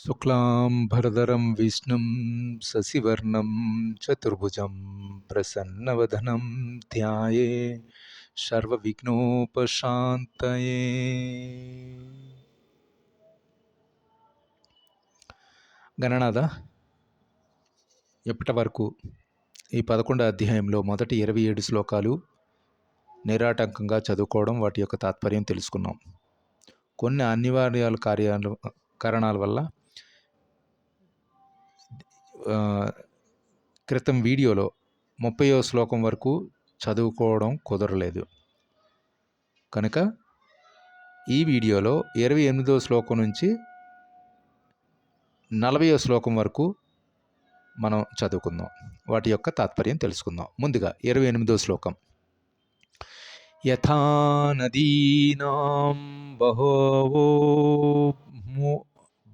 శుక్లాంబరధరం విష్ణుం శశివర్ణం చతుర్భుజం ప్రసన్నవదనం ధ్యాయే సర్వవిఘ్నోపశాంతయే. గణనాథ, ఎప్పటి వరకు ఈ 11వ అధ్యాయంలో మొదటి 27 శ్లోకాలు నిరాటంకంగా చదువుకోవడం, వాటి యొక్క తాత్పర్యం తెలుసుకున్నాం. కొన్ని అనివార్యాల కారణాల వల్ల క్రితం వీడియోలో 30వ శ్లోకం వరకు చదువుకోవడం కుదరలేదు. కనుక ఈ వీడియోలో 28వ శ్లోకం నుంచి 40వ శ్లోకం వరకు మనం చదువుకుందాం, వాటి యొక్క తాత్పర్యం తెలుసుకుందాం. ముందుగా 28వ శ్లోకం. యథా నదీనాం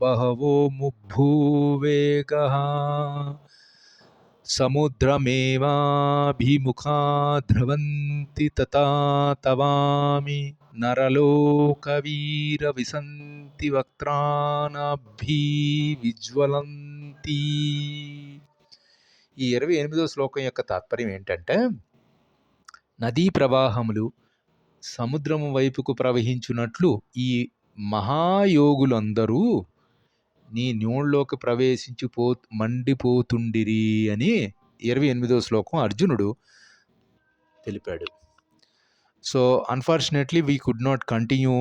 బహవో ముభూవేగః సముద్రమేవాభిముఖా ద్రవంతి తథా తవామి నరలోకవీర విసంతి వక్త్రానభి విజ్వలంతి. ఈ 28వ శ్లోకం యొక్క తాత్పర్యం ఏంటంటే, నదీ ప్రవాహములు సముద్రము వైపుకు ప్రవహించున్నట్లు ఈ మహాయోగులందరూ నీ నోళ్ళలోకి ప్రవేశించి మండిపోతుండిరి అని 28వ శ్లోకం అర్జునుడు తెలిపాడు. So unfortunately we could not continue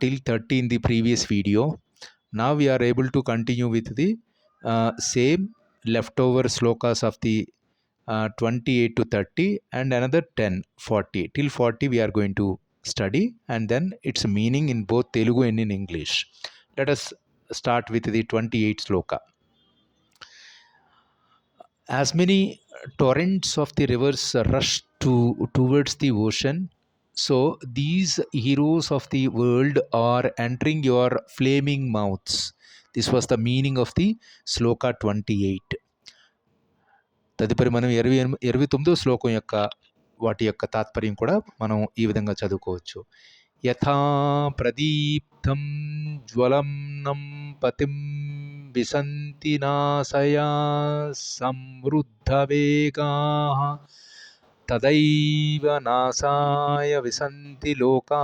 till 30 in the previous video. Now we are able to continue with the same leftover slokas of the 28 to 30 and another 10, 40. Till 40 we are going to study, and then its meaning in both Telugu and in English. Let us start with the 28th sloka. As many torrents of the rivers rush towards the ocean, so these heroes of the world are entering your flaming mouths. This was the meaning of the sloka 28. తదుపరి మనం 29వ శ్లోకం యొక్క వాటి యొక్క తాత్పర్యం కూడా మనం ఈ విధంగా చదువుకోవచ్చు. యథా ప్రదీప్తం జ్వలన్నం పతిం విసంతి నాశయా సమృద్ధవేగాః తదైవ నాశాయ విసంతి లోకాస్తవాపి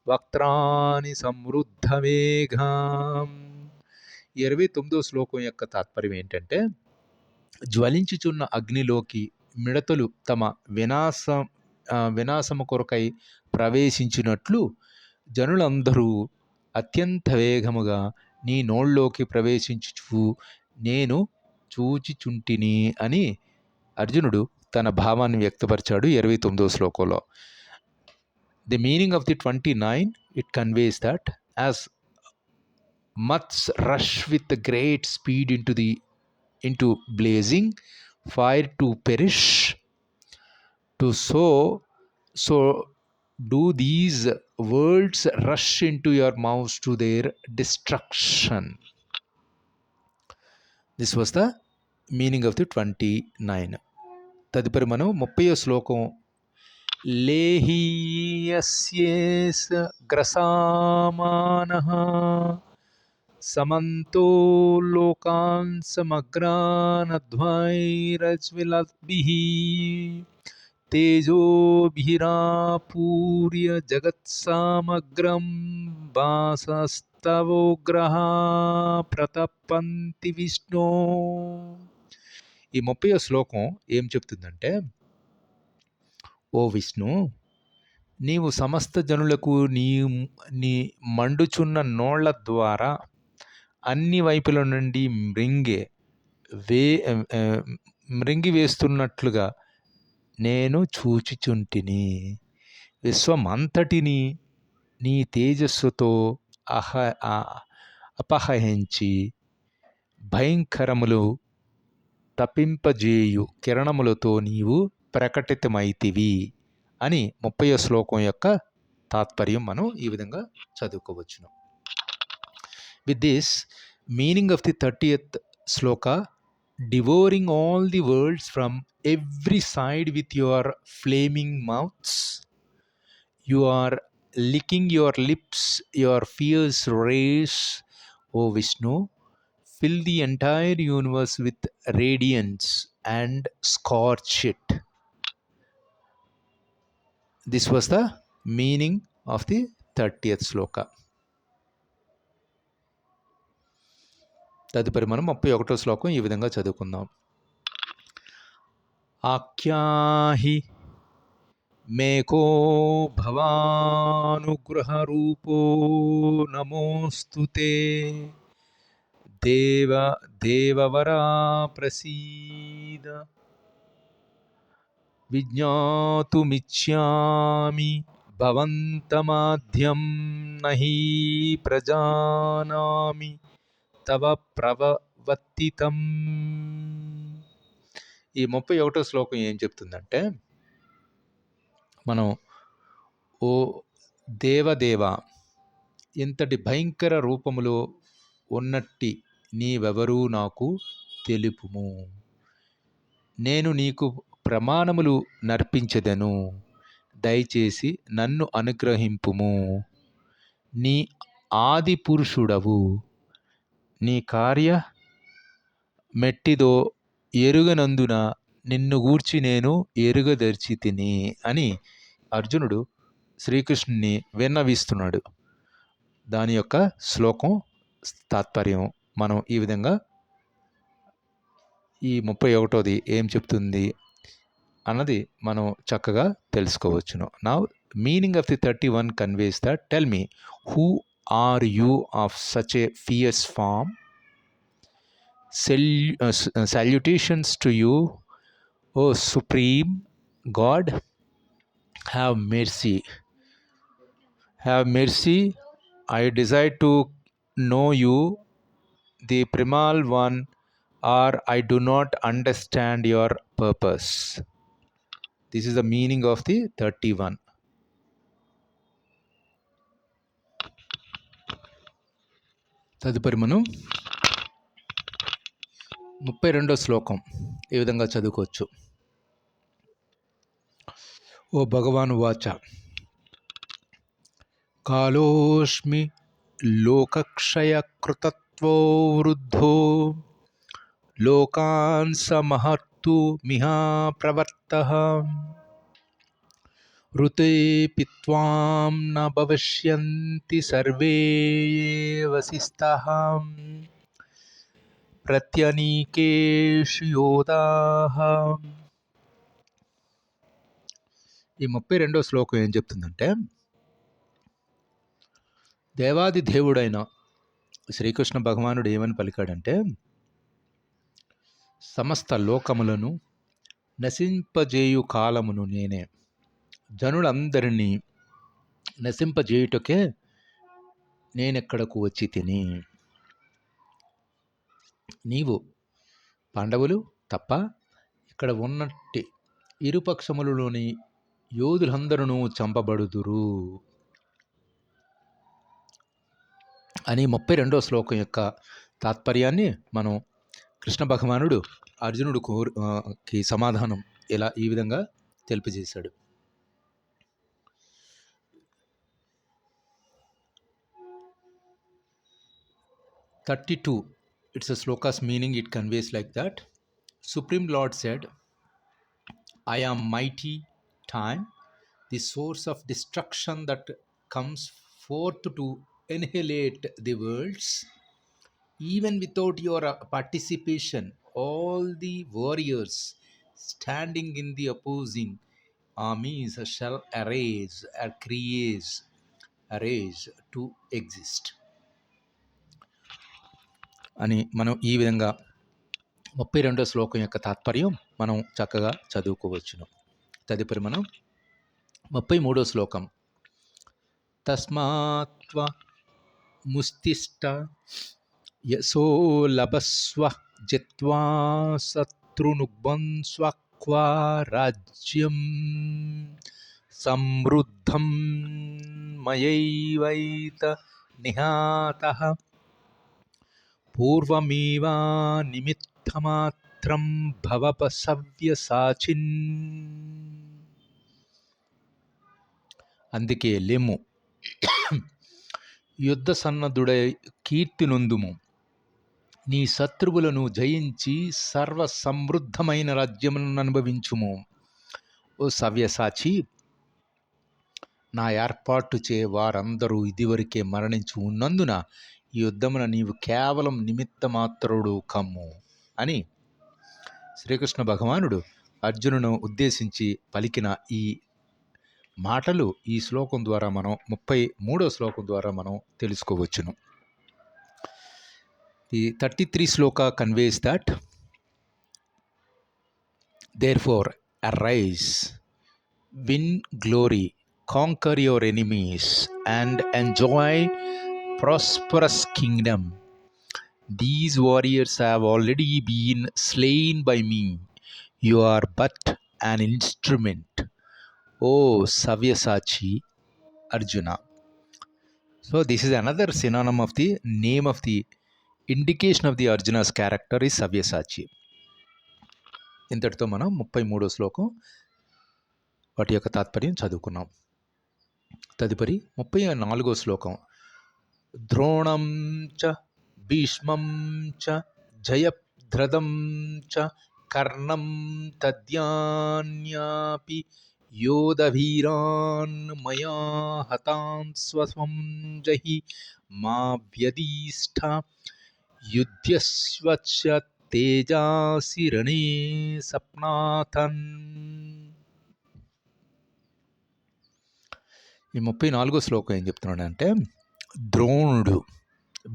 వక్త్రాని సమృద్ధవేగాం. 29వ శ్లోకం యొక్క తాత్పర్యం ఏంటంటే, జ్వలించుచున్న అగ్నిలోకి మిడతలు తమ వినాశము కొరకై ప్రవేశించినట్లు జనులందరూ అత్యంత వేగముగా నీ నోళ్ళలోకి ప్రవేశించు నేను చూచిచుంటిని అని అర్జునుడు తన భావాన్ని వ్యక్తపరిచాడు 29వ శ్లోకంలో. The meaning of the 29, it conveys that as moths rush with great speed into blazing fire to perish, so do these words rush into your mouths to their destruction. This was the meaning of the 29. తదుపరి మనం 30వ శ్లోకం. లేహీయస్యేస్ గ్రసామానః సమంతో లోకాన్ సమగ్రానధ్వైరజ్విలద్భిః తేజోభిరాపూర్య జగత్సామగ్రం వాసస్తవోగ్రహ ప్రతపంతి విష్ణో. ఈ 30వ శ్లోకం ఏం చెప్తుందంటే, ఓ విష్ణు, నీవు సమస్త జనులకు నీ మండుచున్న నోళ్ల ద్వారా అన్ని వైపుల నుండి మృంగి వేస్తున్నట్లుగా నేను చూచిచుంటిని. విశ్వమంతటిని నీ తేజస్సుతో అపహరించి భయంకరములు తప్పింపజేయు కిరణములతో నీవు ప్రకటితమైతివి అని 30వ శ్లోకం యొక్క తాత్పర్యం మనం ఈ విధంగా చదువుకోవచ్చును. With this, meaning of the 30th sloka, devouring all the worlds from every side with your flaming mouths, you are licking your lips, your fierce rays, O Vishnu, fill the entire universe with radiance and scorch it. This was the meaning of the 30th శ్లోక. తదుపరి మనం 31వ శ్లోకం ఈ విధంగా చదువుకుందాం. ఆఖ్యాహి మేకో భవానుగ్రహరూపో నమోస్తుతే దేవవరా ప్రసీద విజ్ఞాతుమిచ్ఛామి భవంతమాద్యం నహి ప్రజానామి తవ ప్రవర్తితం. ఈ 31వ శ్లోకం ఏం చెప్తుందంటే, మనం ఓ దేవదేవ, ఇంతటి భయంకర రూపములో ఉన్నట్టి నీవెవరూ నాకు తెలుపుము. నేను నీకు ప్రమాణములు నర్పించెదను, దయచేసి నన్ను అనుగ్రహింపుము. నీ ఆది పురుషుడవు, నీ కార్య మెట్టిదో ఎరుగనందున నిన్ను గూర్చి నేను ఎరుగదర్చి తిని అని అర్జునుడు శ్రీకృష్ణుని విన్నవిస్తున్నాడు. దాని యొక్క శ్లోకం తాత్పర్యం మనం ఈ విధంగా ఈ 31వది ఏం చెప్తుంది అన్నది మనం చక్కగా తెలుసుకోవచ్చును. Now meaning of the 31 conveys that tell me who are you of such a fierce form. Salutations to you, O Supreme God. Have mercy. Have mercy. I desire to know you, the primal one, or I do not understand your purpose. This is the meaning of the 31. తదుపరి మనం 32వ శ్లోకం ఈ విధంగా చదువుకోవచ్చు. ఓ భగవాన్ వాచ కాలోస్మి లోకక్షయకృతత్వో వృద్ధో లోకాన్ సమహర్తు మిహా ప్రవర్తః ఋతేపి త్వాం న భవిష్యంతి survey వసిష్ఠః ప్రత్యనీకేషు యోధాః. ఈ 32వ శ్లోకం ఏం చెప్తుందంటే, దేవాది దేవుడైన శ్రీకృష్ణ భగవానుడు ఏమని పలికాడంటే, సమస్త లోకములను నశింపజేయు కాలమును నేనే, జనులందరినీ నశింపజేయుటకే నేనెక్కడకు వచ్చి తిని. నీవు పాండవులు తప్ప ఇక్కడ ఉన్నట్టి ఇరుపక్షములలోని యోధులందరూ చంపబడుదురు అని 32వ శ్లోకం యొక్క తాత్పర్యాన్ని మనం కృష్ణ భగవానుడు అర్జునుడికి సమాధానం ఇలా ఈ విధంగా తెలియజేశాడు. It's a sloka's meaning. It conveys like that. Supreme Lord said, I am mighty time, the source of destruction that comes forth to annihilate the worlds. Even without your participation, all the warriors standing in the opposing armies shall arise to exist. అని మనం ఈ విధంగా 32వ శ్లోకం యొక్క తాత్పర్యం మనం చక్కగా చదువుకోవచ్చును. తదుపరి మనం 33వ శ్లోకం. తస్మాత్వ ముస్తిష్ట యశో లభస్వ జిత్వా శత్రునుగ్భంస్వ రాజ్యం సమృద్ధం మయైవైత నిహాతః పూర్వమేవా నిమిత్తమాత్రం భవ సవ్యసాచిన్. అందుకే లెమ్ము, యుద్ధ సన్నద్ధుడై కీర్తి నొందుము. నీ శత్రువులను జయించి సర్వ సమృద్ధమైన రాజ్యములను అనుభవించుము. ఓ సవ్యసాచి, నా ఏర్పాటు చే వారందరూ ఇదివరకే మరణించి ఉన్నందున ఈ యుద్ధమున నీవు కేవలం నిమిత్త మాత్రుడు కమ్ము అని శ్రీకృష్ణ భగవానుడు అర్జునును ఉద్దేశించి పలికిన ఈ మాటలు ఈ శ్లోకం ద్వారా మనం 33వ శ్లోకం ద్వారా మనం తెలుసుకోవచ్చును. The 33 sloka conveys that, therefore arise, win glory, conquer your enemies, and enjoy prosperous kingdom. These warriors have already been slain by me. You are but an instrument, O Savyasachi Arjuna. So this is another synonym of the name of the indication of the Arjuna's character is Savyasachi. ఇంతటితో మనం 33వ శ్లోకం వాటి యొక్క తాత్పర్యం చదువుకున్నాం. తదుపరి 34వ శ్లోకం. ద్రోణం చ భీష్మం చ జయద్రథం చ కర్ణం తద్యాన్యాపి యోధవీరాన్ మయా హతాన్ స్వసం జహి మా వ్యదీష్ట యుధ్యస్వచ తేజాసి రణే సప్నాథన్. ఈ 34వ శ్లోకం ఏం చెప్తున్నాడంటే, ద్రోణుడు,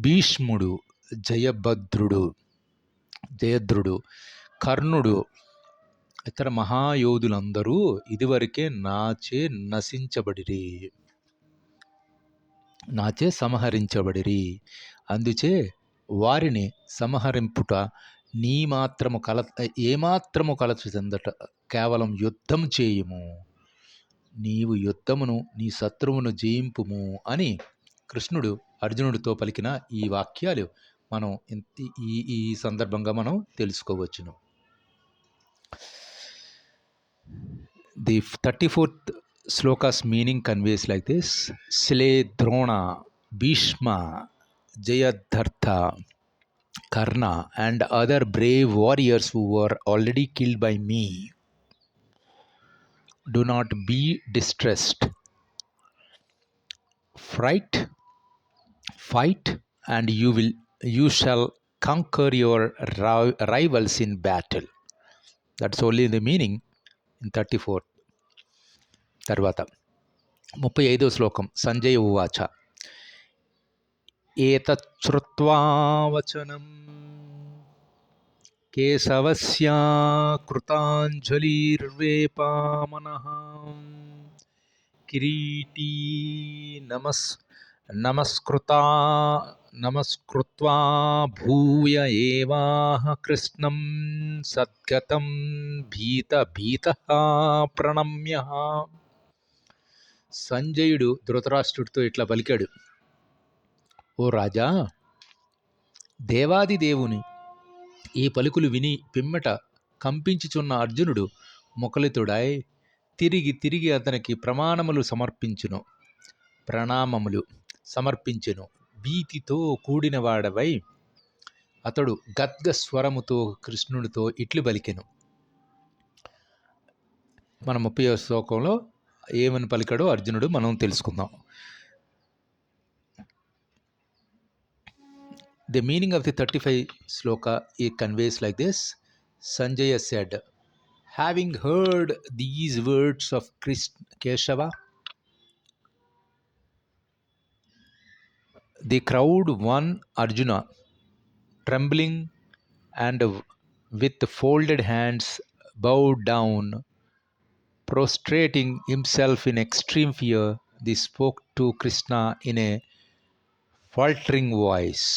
భీష్ముడు, జయద్రుడు, కర్ణుడు, ఇతర మహాయోధులందరూ ఇదివరకే నాచే సంహరించబడిరి. అందుచే వారిని సంహరింపుట ఏమాత్రము కలత చెందట, కేవలం యుద్ధం చేయుము. నీవు యుద్ధమును, నీ శత్రువును జయింపుము అని కృష్ణుడు అర్జునుడితో పలికిన ఈ వాక్యాలు మనం ఈ సందర్భంగా మనం తెలుసుకోవచ్చును. The 34th sloka's meaning conveys like this: slay Drona, Bhishma, Jayadratha, Karna and other brave warriors who were already killed by me. Do not be distressed. Fight and you shall conquer your rivals in battle. That's only the meaning in 34. తర్వాత 35వ శ్లోకం. సంజయ ఉవాచ ఏతచ్చుత్వా వచనం కేశవస్య కృతాంజలిర్వేపామనః కిరీటీ నమస్కృత్వా భూయ ఏవాహ కృష్ణం సద్గతం భీతః ప్రణమ్యః. సంజయుడు ధృతరాష్ట్రుడితో ఇట్లా పలికాడు: ఓ రాజా, దేవాది దేవుని ఈ పలుకులు విని పిమ్మట కంపించుచున్న అర్జునుడు ముఖలితుడై తిరిగి అతనికి ప్రణామములు సమర్పించెను. భీతితో కూడినవాడవై అతడు గద్గ స్వరముతో కృష్ణునితో ఇట్లు పలికెను. మన 30వ శ్లోకంలో ఏమని పలికాడో అర్జునుడు మనం తెలుసుకుందాం. The meaning of the 35 sloka it conveys like this: Sanjaya said, having heard these words of Keshava, the crowd won Arjuna, trembling and with folded hands bowed down, prostrating himself in extreme fear, they spoke to Krishna in a faltering voice.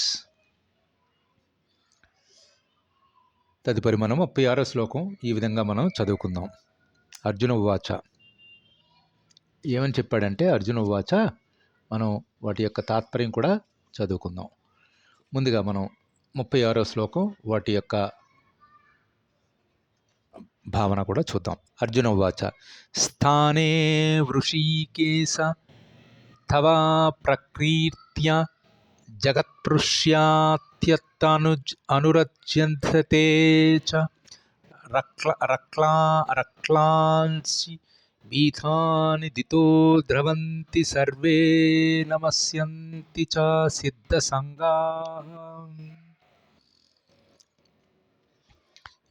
తదుపరి మనం 36వ శ్లోకం ఈ విధంగా మనం చదువుకుందాం. అర్జున ఉవాచ. ఏమని చెప్పాడంటే, అర్జున ఉవాచ మనం వాటి యొక్క తాత్పర్యం కూడా చదువుకుందాం. ముందుగా మనం 36వ శ్లోకం వాటి యొక్క భావన కూడా చూద్దాం. అర్జున ఉవాచ స్థానే వృషీకేశ తవా ప్రకీర్త్య జగత్పృష్యాత్యనురజ్యంతే చ రక్లాంసి వీథాని దితో ద్రవంతి సర్వే నమస్యంతి చ సిద్ధసంగాః.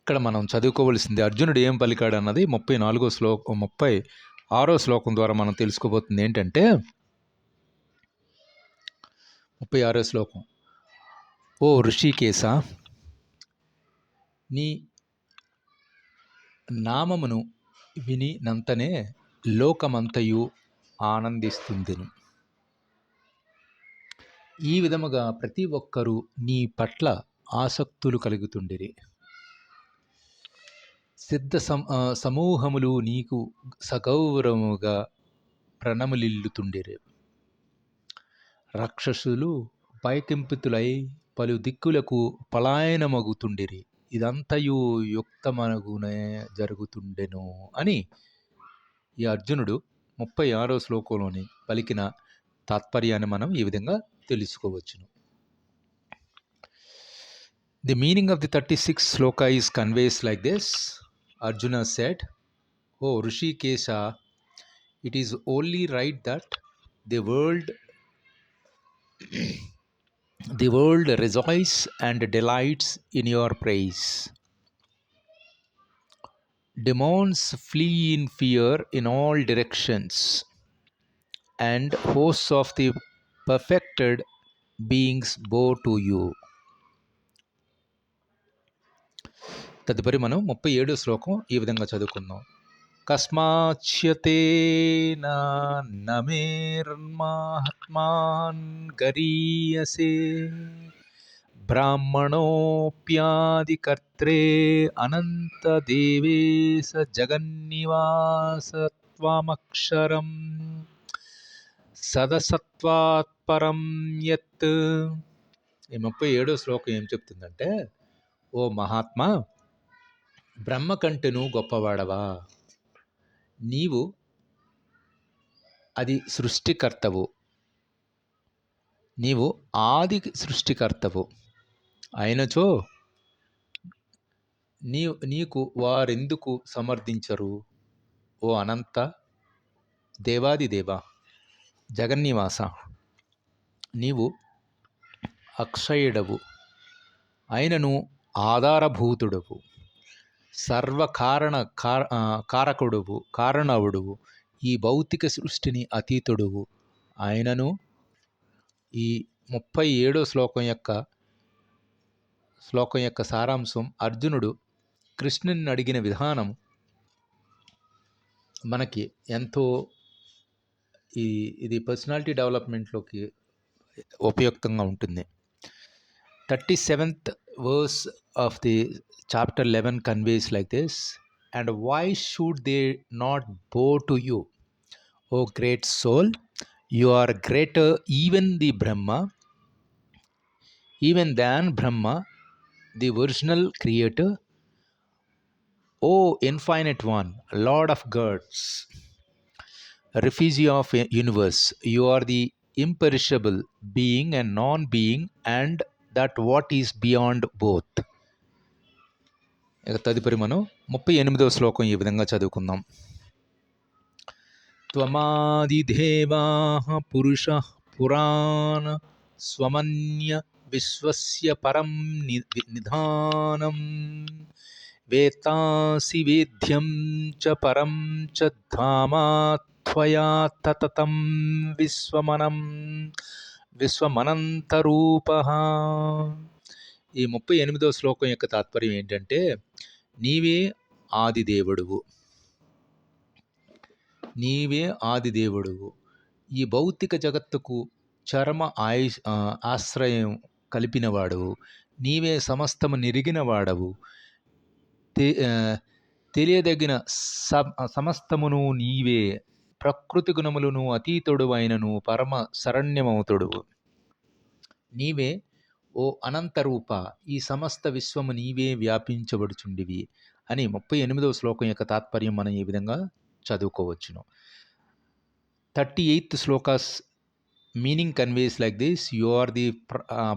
ఇక్కడ మనం చదువుకోవలసింది అర్జునుడు ఏం పలికాడు అన్నది 36వ శ్లోకం ద్వారా మనం తెలుసుకోబోతుంది. ఏంటంటే 36వ శ్లోకం, ఓ ఋషికేశ, నీ నామమును వినినంతనే లోకమంతయు ఆనందిస్తుందిను. ఈ విధముగా ప్రతి ఒక్కరూ నీ పట్ల ఆసక్తులు కలుగుతుండిరి. సిద్ధ సమూహములు నీకు సగౌరవముగా ప్రణములిల్లుతుండిరి. రాక్షసులు భయకంపితులై పలు దిక్కులకు పలాయనమగుతుండిరి. ఇదంతయు యుక్తమగునే జరుగుతుండెను అని ఈ అర్జునుడు 36వ శ్లోకంలోని పలికిన తాత్పర్యాన్ని మనం ఈ విధంగా తెలుసుకోవచ్చును. The meaning of the 36th sloka is conveys like this. Arjuna said, "O Rishikesha, it is only right that the world rejoice and delights in your praise. Demons flee in fear in all directions, and hosts of the perfected beings bow to you." తదుపరి మనం 37వ శ్లోకం ఈ విధంగా చదువుకుందాం. కస్మాచ్యతేన నమేర్మహాత్మాన్ గరీయసే బ్రాహ్మణోప్యాదికర్త్రే అనంత దేవేశ జగన్నివాస త్వమక్షరం సదసత్వాత్పరం యత్. ఈ 37వ శ్లోకం ఏం చెప్తుందంటే, ఓ మహాత్మా, బ్రహ్మ కంటెను గొప్పవాడవా, నీవు అది సృష్టికర్తవు, నీవు ఆది సృష్టికర్తవు అయినచో నీకు వారెందుకు సమర్థించరు? ఓ అనంత దేవాది దేవ, జగన్నివాస, నీవు అక్షయుడవు అయినను ఆధారభూతుడవు, కారణవుడువు, ఈ భౌతిక సృష్టిని అతీతుడువు ఆయనను. ఈ 37వ శ్లోకం యొక్క సారాంశం, అర్జునుడు కృష్ణుని అడిగిన విధానం మనకి ఎంతో ఇది పర్సనాలిటీ డెవలప్మెంట్లోకి ఉపయుక్తంగా ఉంటుంది. 37th verse of the chapter 11 conveys like this, and why should they not bow to you, O great soul? You are greater even than Brahma, the original creator. O infinite one, Lord of gods, refugee of universe, you are the imperishable being and non-being, and that what is beyond both. తదుపరి మనం 38వ శ్లోకం ఈ విధంగా చదువుకుందాం. త్వమాదిదేవాః పురుషః పురాణ స్వమన్య విశ్వస్య పరం నిధానం వేత్తాసి వేద్యం చ పరం చ ధామా త్వయా తతతం విశ్వమనంతరూపః. ఈ 38వ శ్లోకం యొక్క తాత్పర్యం ఏంటంటే, నీవే ఆదిదేవుడువు, ఈ భౌతిక జగత్తుకు చరమ ఆశ్రయం కలిపినవాడవు, నీవే సమస్తము నిరిగినవాడవు, తెలియదగిన సమస్తమును నీవే, ప్రకృతి గుణములను అతీతుడు అయినను పరమ శరణ్యమవుతుడు నీవే. ఓ అనంతరూప, ఈ సమస్త విశ్వము నీవే వ్యాపించబడుచుండివి అని 38వ శ్లోకం యొక్క తాత్పర్యం మనం ఈ విధంగా చదువుకోవచ్చును. 38th shlokas meaning conveys like this: you are the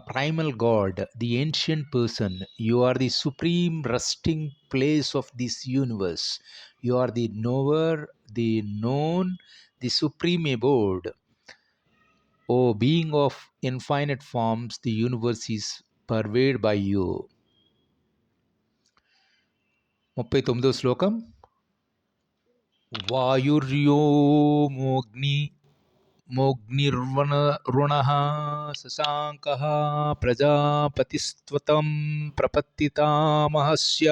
primal god, the ancient person, you are the supreme resting place of this universe, you are the knower, the known, the supreme abode. O being of infinite forms, the universe is pervaded by you. 39వ శ్లోకం. వాయుర్యోమోగ్ని మోగ్నిర్వరుణః శశాంకః ప్రజాపతిస్త్వతం ప్రపత్తితామహస్య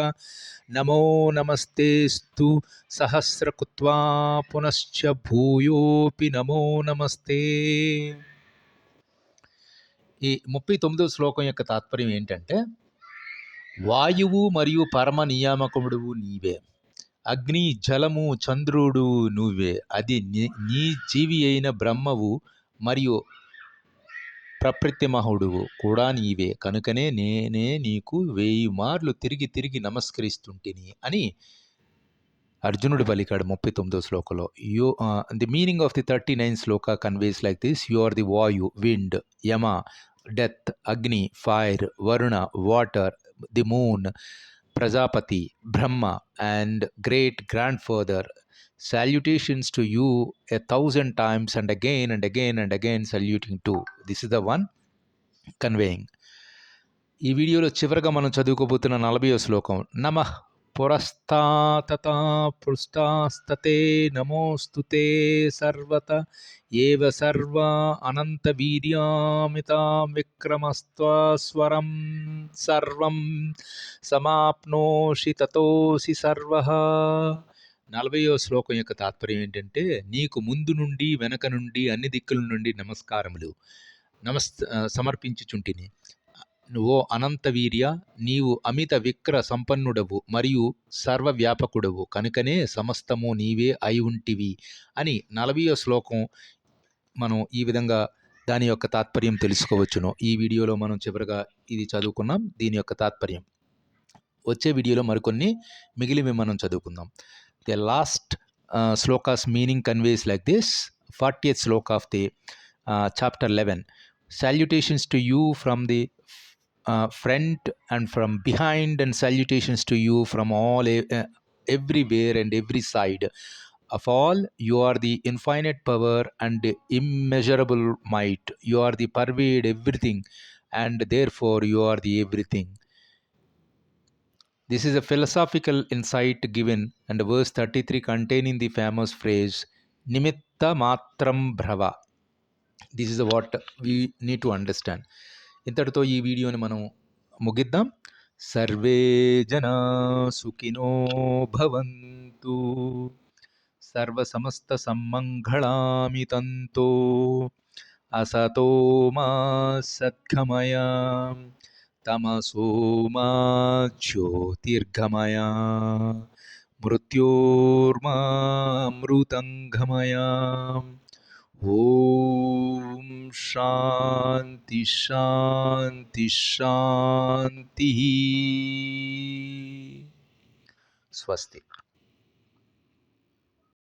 నమో నమస్తేస్తు సహస్రకృత్వా పునశ్చ భూయోపి నమో నమస్తే. ఈ 39వ శ్లోకం యొక్క తాత్పర్యం ఏంటంటే, వాయువు మరియు పరమ నియామకుడువు నీవే, అగ్ని, జలము, చంద్రుడు నువ్వే, అది నీ జీవి అయిన బ్రహ్మవు మరియు ప్రప్రతిమహుడువు కూడా నీవే, కనుకనే నేనే నీకు 1000 మార్లు తిరిగి తిరిగి నమస్కరిస్తుంటిని అని అర్జునుడు పలికాడు 39వ శ్లోకంలో. The meaning of the 39th shloka conveys like this: you are the Vayu, wind, Yama, death, Agni, fire, Varuna, water, the moon, Prajapati, Brahma, and great grandfather. Salutations to you 1,000 times and again and again and again saluting to. This is the one conveying. ఈ వీడియోలో చివరగా మనం చదువుకోబోతున్న 40వ శ్లోకం. నమః పురస్తాతత పృష్టాస్తతే నమోస్తుతే సర్వత ఏవ సర్వ అనంత వీర్యామితాం విక్రమస్త్వస్వరం సర్వం సమాప్నోషి తతోసి సర్వః. 40వ శ్లోకం యొక్క తాత్పర్యం ఏంటంటే, నీకు ముందు నుండి వెనక నుండి అన్ని దిక్కుల నుండి నమస్కారములు సమర్పించుచుంటిని. నువ్వో అనంత వీర్య, నీవు అమిత విక్ర సంపన్నుడవు మరియు సర్వవ్యాపకుడవు, కనుకనే సమస్తము నీవే అయి ఉంటివి అని 40వ శ్లోకం మనం ఈ విధంగా దాని యొక్క తాత్పర్యం తెలుసుకోవచ్చును. ఈ వీడియోలో మనం చివరిగా ఇది చదువుకున్నాం, దీని యొక్క తాత్పర్యం. వచ్చే వీడియోలో మరికొన్ని మిగిలివి మనం చదువుకుందాం. The last shlokas meaning conveys like this. 40th Shloka of the chapter 11. Salutations to you from the front and from behind, and salutations to you from all everywhere and every side. Of all, you are the infinite power and immeasurable might. You are the pervade everything, and therefore you are the everything. This is a philosophical insight given, and verse 33 containing the famous phrase Nimitta Matram Bhrava. This is what we need to understand. ఇంతటితో ఈ వీడియోని మనం ముగిద్దాం. Survey జనా సుఖినో భవంతు, సర్వ సమస్త సమ్మంగళామి తంతో, అసతో మా సద్గమయ, తమసో మా జ్యోతిర్గమయ, మృత్యోర్మా అమృతంగమయ. ఓం శాంతి శాంతి శాంతి. స్వస్తి.